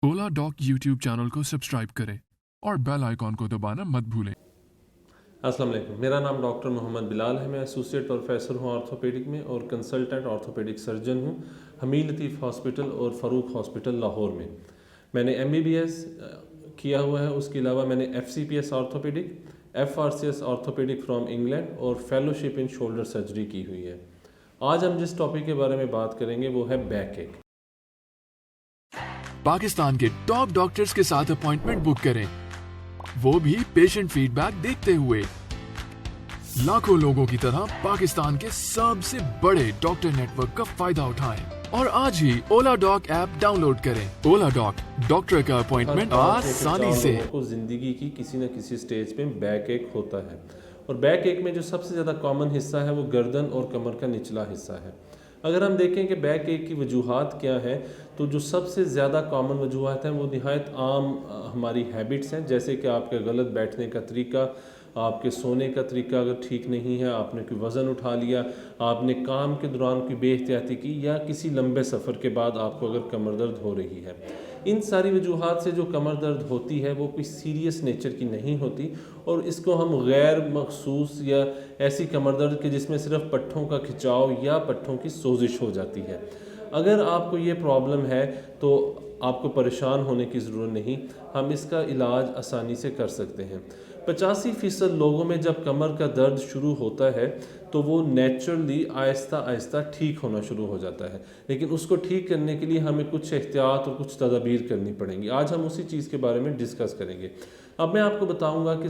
ओला dock YouTube channel को subscribe करें और बेल आइकॉन को दबाना मत भूलें। अस्सलाम वालेकुम, मेरा नाम डॉक्टर मोहम्मद बिलाल है। मैं एसोसिएट प्रोफेसर हूँ ऑर्थोपेडिक में और कंसल्टेंट ऑर्थोपेडिक सर्जन हूँ हमीद लतीफ़ हॉस्पिटल और फ़ारूक हॉस्पिटल लाहौर में। मैंने MBBS किया हुआ है, उसके अलावा मैंने FCPS orthopaedic, FRCS orthopaedic from England और फेलोशिप इन शोल्डर सर्जरी की हुई है। आज हम जिस टॉपिक के बारे में बात करेंगे वो है बैक एक। पाकिस्तान के टॉप डॉक्टर्स के साथ अपॉइंटमेंट बुक करें, वो भी पेशेंट फीडबैक देखते हुए। लाखों लोगों की तरह पाकिस्तान के सबसे बड़े डॉक्टर नेटवर्क का फायदा उठाएं और आज ही ओला डॉक ऐप डाउनलोड करें। ओला डॉक, डॉक्टर का अपॉइंटमेंट आसानी से। को जिंदगी की किसी न किसी स्टेज पे बैक एक होता है और बैक एक में जो सबसे ज़्यादा कॉमन हिस्सा है वो गर्दन और कमर का निचला हिस्सा है। अगर हम देखें कि बैक एक की वजूहात क्या हैं, तो जो सबसे ज़्यादा कॉमन वजूहात हैं वो निहायत आम हमारी हैबिट्स हैं, जैसे कि आपका गलत बैठने का तरीका, आपके सोने का तरीका अगर ठीक नहीं है, आपने कोई वज़न उठा लिया, आपने काम के दौरान कोई बेहतियाती की, या किसी लंबे सफ़र के बाद आपको अगर कमर दर्द हो रही है। इन सारी वजूहात से जो कमर दर्द होती है वो कोई सीरियस नेचर की नहीं होती और इसको हम गैर मखसूस या ऐसी कमर दर्द के जिसमें सिर्फ पट्ठों का खिंचाव या पट्ठों की सोजिश हो जाती है। अगर आपको ये प्रॉब्लम है तो आपको परेशान होने की ज़रूरत नहीं, हम इसका इलाज आसानी से कर सकते हैं। 85% लोगों में जब कमर का दर्द शुरू होता है तो वो नेचुरली आहिस्ता आहिस्ता ठीक होना शुरू हो जाता है, लेकिन उसको ठीक करने के लिए हमें कुछ एहतियात और कुछ तदाबीर करनी पड़ेंगी। आज हम उसी चीज़ के बारे में डिस्कस करेंगे। अब मैं आपको बताऊंगा कि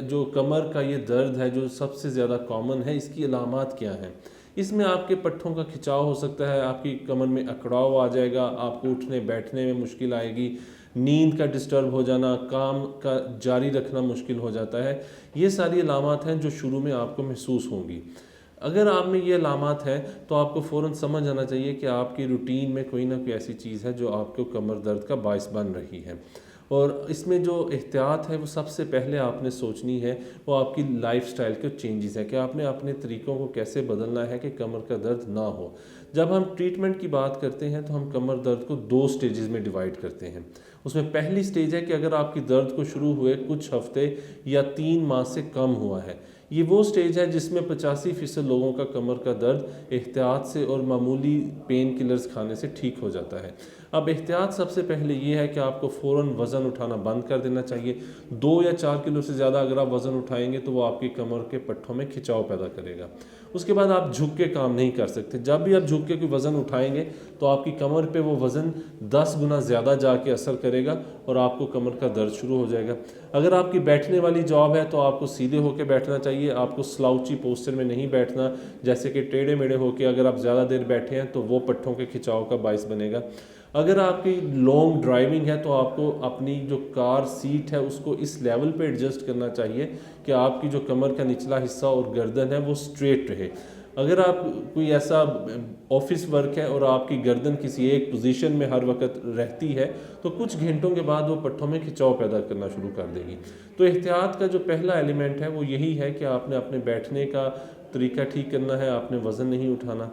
जो कमर का ये दर्द है जो सबसे ज़्यादा कॉमन है, इसकी अलामात क्या हैं। इसमें आपके पट्ठों का खिंचाव हो सकता है, आपकी कमर में अकड़ाव आ जाएगा, आपको उठने बैठने में मुश्किल आएगी, नींद का डिस्टर्ब हो जाना, काम का जारी रखना मुश्किल हो जाता है। ये सारी अलामात हैं जो शुरू में आपको महसूस होंगी। अगर आप में ये अलामात हैं तो आपको फ़ौरन समझ आना चाहिए कि आपकी रूटीन में कोई ना कोई ऐसी चीज़ है जो आपको कमर दर्द का बायस बन रही है। और इसमें जो एहतियात है वो सबसे पहले आपने सोचनी है वो आपकी लाइफस्टाइल के चेंजेस है कि आपने अपने तरीक़ों को कैसे बदलना है कि कमर का दर्द ना हो। जब हम ट्रीटमेंट की बात करते हैं तो हम कमर दर्द को 2 स्टेजेस में डिवाइड करते हैं। उसमें पहली स्टेज है कि अगर आपकी दर्द को शुरू हुए कुछ हफ्ते या 3 माह से कम हुआ है, ये वो स्टेज है जिसमें 85% लोगों का कमर का दर्द एहतियात से और मामूली पेन किलर्स खाने से ठीक हो जाता है। अब एहतियात सबसे पहले ये है कि आपको फ़ौरन वज़न उठाना बंद कर देना चाहिए। 2 या 4 किलो से ज़्यादा अगर आप वज़न उठाएंगे तो वो आपकी कमर के पट्ठों में खिंचाव पैदा करेगा। उसके बाद आप झुक के काम नहीं कर सकते। जब भी आप झुक के कोई वज़न उठाएंगे तो आपकी कमर पे वो वज़न 10 गुना ज़्यादा जाके असर करेगा और आपको कमर का दर्द शुरू हो जाएगा। अगर आपकी बैठने वाली जॉब है तो आपको सीधे होकर बैठना चाहिए, आपको स्लाउची पोस्चर में नहीं बैठना, जैसे कि टेढ़े मेढ़े होकर अगर आप ज़्यादा देर बैठे हैं तो वो पट्ठों के खिंचाव का बायस बनेगा। अगर आपकी लॉन्ग ड्राइविंग है तो आपको अपनी जो कार सीट है उसको इस लेवल पे एडजस्ट करना चाहिए कि आपकी जो कमर का निचला हिस्सा और गर्दन है वो स्ट्रेट रहे। अगर आप कोई ऐसा ऑफिस वर्क है और आपकी गर्दन किसी एक पोजीशन में हर वक्त रहती है तो कुछ घंटों के बाद वो पट्ठों में खिंचाव पैदा करना शुरू कर देगी। तो एहतियात का जो पहला एलिमेंट है वो यही है कि आपने अपने बैठने का तरीका ठीक करना है, आपने वज़न नहीं उठाना।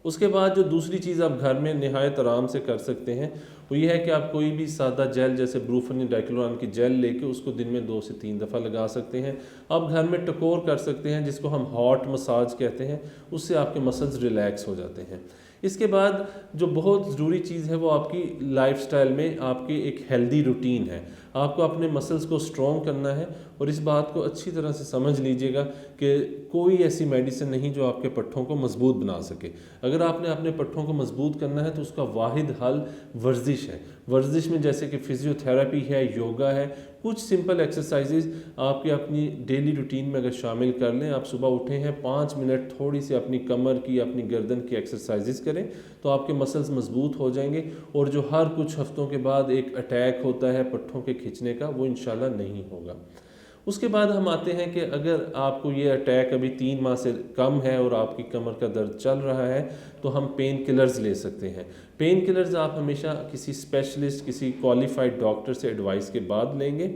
उसके बाद जो दूसरी चीज़ आप घर में नहायत आराम से कर सकते हैं वो ये है कि आप कोई भी सादा जेल जैसे ब्रूफन या डाइक्लोरान की जेल लेके उसको दिन में 2 से 3 दफ़ा लगा सकते हैं। आप घर में टकोर कर सकते हैं जिसको हम हॉट मसाज कहते हैं, उससे आपके मसल्स रिलैक्स हो जाते हैं। इसके बाद जो बहुत ज़रूरी चीज़ है वो आपकी लाइफस्टाइल में आपकी एक हेल्दी रूटीन है। आपको अपने मसल्स को स्ट्रॉन्ग करना है और इस बात को अच्छी तरह से समझ लीजिएगा कि कोई ऐसी मेडिसिन नहीं जो आपके पट्ठों को मजबूत बना सके। अगर आपने अपने पट्ठों को मजबूत करना है तो उसका वाहिद हल वर्जिश है। वर्जिश में जैसे कि फिजियोथेरेपी है, योगा है, कुछ सिंपल एक्सरसाइजेज आपकी अपनी डेली रूटीन में अगर शामिल कर लें, आप सुबह उठे हैं 5 मिनट थोड़ी सी अपनी कमर की, अपनी गर्दन की एक्सरसाइजेज करें तो आपके मसल्स मजबूत हो जाएंगे और जो हर कुछ हफ्तों के बाद एक अटैक होता है पट्ठों के खींचने का वो इंशाल्लाह नहीं होगा। उसके बाद हम आते हैं कि अगर आपको ये अटैक अभी 3 माह से कम है और आपकी कमर का दर्द चल रहा है तो हम पेन किलर्स ले सकते हैं। पेन किलर्स आप हमेशा किसी स्पेशलिस्ट, किसी क्वालिफाइड डॉक्टर से एडवाइस के बाद लेंगे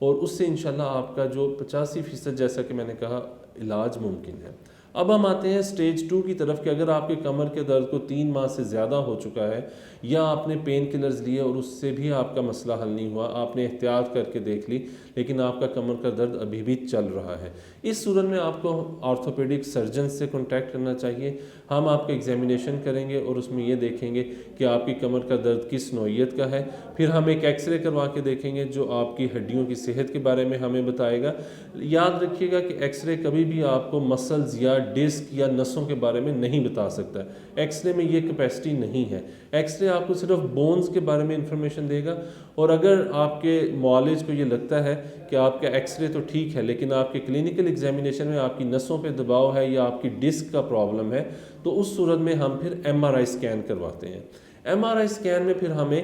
और उससे इंशाल्लाह आपका जो 85% जैसा कि मैंने कहा इलाज मुमकिन है। अब हम आते हैं स्टेज 2 की तरफ कि अगर आपके कमर के दर्द को 3 माह से ज़्यादा हो चुका है یا آپ نے پین کلرز لیے اور اس سے بھی آپ کا مسئلہ حل نہیں ہوا, آپ نے احتیاط کر کے دیکھ لی لیکن آپ کا کمر کا درد ابھی بھی چل رہا ہے, اس صورت میں آپ کو آرتھوپیڈک سرجن سے کانٹیکٹ کرنا چاہیے. ہم آپ کا ایگزامینیشن کریں گے اور اس میں یہ دیکھیں گے کہ آپ کی کمر کا درد کس نوعیت کا ہے. پھر ہم ایک ایکس رے کروا کے دیکھیں گے جو آپ کی ہڈیوں کی صحت کے بارے میں ہمیں بتائے گا. یاد رکھیے گا کہ ایکس رے کبھی بھی آپ کو مسلز یا ڈسک یا نسوں کے بارے میں نہیں بتا سکتا. ایکس رے میں یہ کیپیسٹی نہیں ہے. ایکس رے آپ کو صرف بونز کے بارے میں انفارمیشن دے گا, اور اگر آپ کے معالج کو یہ لگتا ہے کہ آپ کا ایکس رے تو ٹھیک ہے لیکن آپ کے کلینکل ایگزامینیشن میں آپ کی نسوں پہ دباؤ ہے یا آپ کی ڈسک کا پرابلم ہے, تو اس صورت میں ہم پھر ایم آر آئی اسکین کرواتے ہیں. ایم آر آئی اسکین میں پھر ہمیں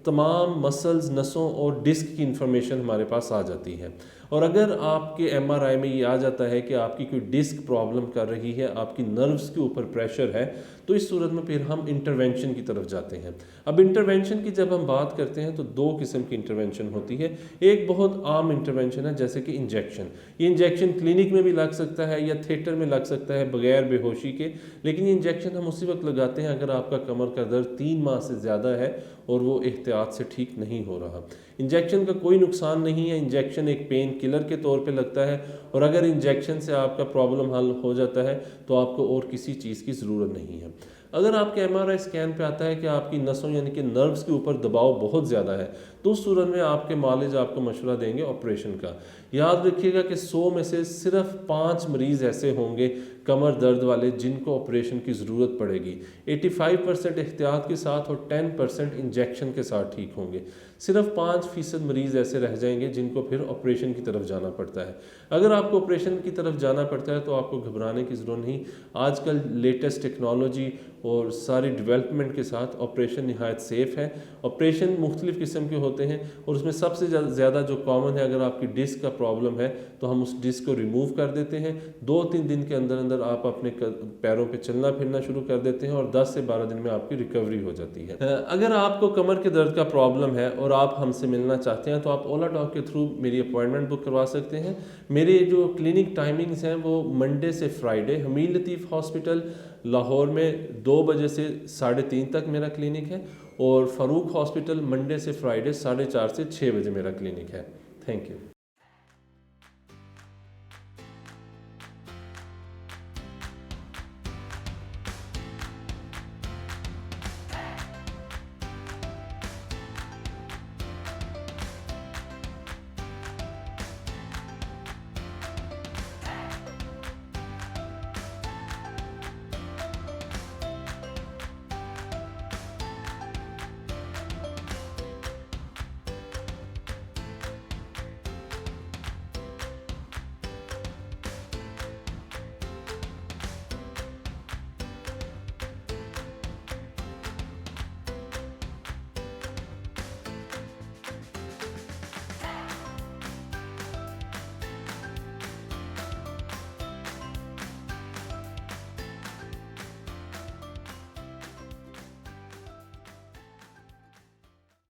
تمام مسلز, نسوں اور ڈسک کی انفارمیشن ہمارے پاس آ جاتی ہے. اور اگر آپ کے ایم آر آئی میں یہ آ جاتا ہے کہ آپ کی کوئی ڈسک پرابلم کر رہی ہے, آپ کی نروز کے اوپر پریشر ہے, تو اس صورت میں پھر ہم انٹرونشن کی طرف جاتے ہیں. اب انٹرونشن کی جب ہم بات کرتے ہیں تو دو قسم کی انٹرونشن ہوتی ہے. ایک بہت عام انٹرونشن ہے جیسے کہ انجیکشن. یہ انجیکشن کلینک میں بھی لگ سکتا ہے یا تھیٹر میں لگ سکتا ہے بغیر بے ہوشی کے, لیکن یہ انجیکشن ہم اسی وقت لگاتے ہیں اگر آپ کا کمر کا درد 3 ماہ سے زیادہ ہے اور وہ احتیاط سے ٹھیک نہیں ہو رہا. انجیکشن کا کوئی نقصان نہیں ہے. انجیکشن ایک پین کلر کے طور پہ لگتا ہے, اور اگر انجیکشن سے آپ کا پرابلم حل ہو جاتا ہے تو آپ کو اور کسی چیز کی ضرورت نہیں ہے. اگر آپ کے ایم آر آئی اسکین پہ آتا ہے کہ آپ کی نسوں یعنی کہ نروز کے اوپر دباؤ بہت زیادہ ہے, تو اس صورت میں آپ کے معالج آپ کو مشورہ دیں گے آپریشن کا. یاد رکھیے گا کہ 100 میں سے صرف 5 مریض ایسے ہوں گے کمر درد والے جن کو آپریشن کی ضرورت پڑے گی. 85% احتیاط کے ساتھ اور 10% انجیکشن کے ساتھ ٹھیک ہوں گے. صرف 5% مریض ایسے رہ جائیں گے جن کو پھر آپریشن کی طرف جانا پڑتا ہے. اگر آپ کو آپریشن کی طرف جانا پڑتا ہے تو آپ کو گھبرانے کی ضرورت نہیں. آج کل لیٹسٹ ٹیکنالوجی اور ساری ڈیولپمنٹ کے ساتھ آپریشن نہایت سیف ہے. آپریشن مختلف قسم کے ہوتے ہیں اور اس میں سب سے زیادہ جو کامن ہے, اگر آپ کی ڈسک کا پرابلم ہے تو ہم اس ڈسک کو ریموو کر دیتے ہیں. 2-3 دن کے اندر اندر آپ اپنے پیروں پہ چلنا پھرنا شروع کر دیتے ہیں اور 10 سے 12 دن میں آپ کی ریکوری ہو جاتی ہے. اگر آپ کو کمر کے درد کا پرابلم ہے اور آپ ہم سے ملنا چاہتے ہیں تو آپ اولا ٹاک کے تھرو میری اپوائنٹمنٹ بک کروا سکتے ہیں. میرے جو کلینک ٹائمنگز ہیں وہ منڈے سے فرائیڈے حمیل لطیف ہاسپٹل لاہور میں 2 بجے سے 3:30 تک میرا کلینک ہے, اور فاروق ہاسپٹل منڈے سے فرائیڈے 4:30 سے 6 بجے میرا کلینک ہے. Thank you.